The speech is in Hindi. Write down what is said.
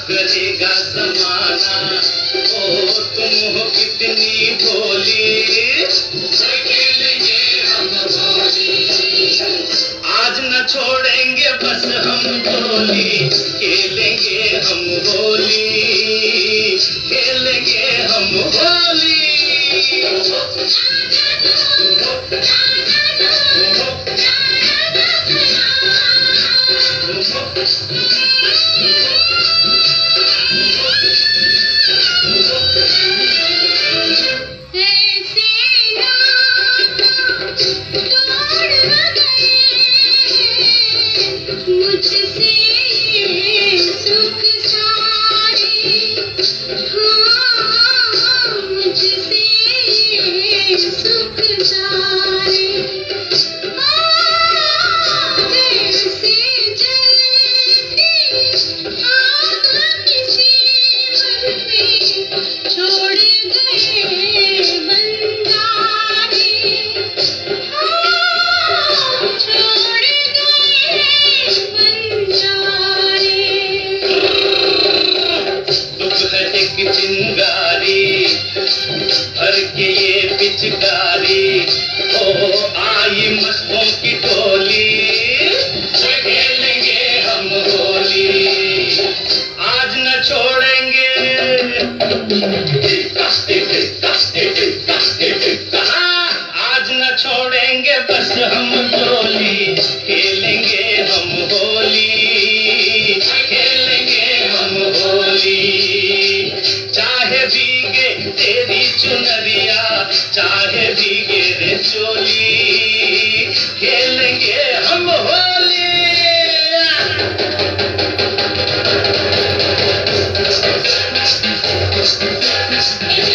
करेगा जमाना। ओ तुम हो कितनी भोली, खेलेंगे हम होली। आज न छोड़ेंगे बस हम टोली, खेलेंगे हम होली, खेलेंगे हम होली। चिंगारी भर के ये पिचकारी, ओ आई मस्तों की टोली, खेलेंगे हम होली। आज न छोड़ेंगे, आज न छोड़ेंगे बस हम टोली, खेलेंगे हम होली, खेलेंगे हम होली। चाहे भीगे तेरी चुनरिया, चाहे भीगे रे चोली, खेलेंगे हम होली। It's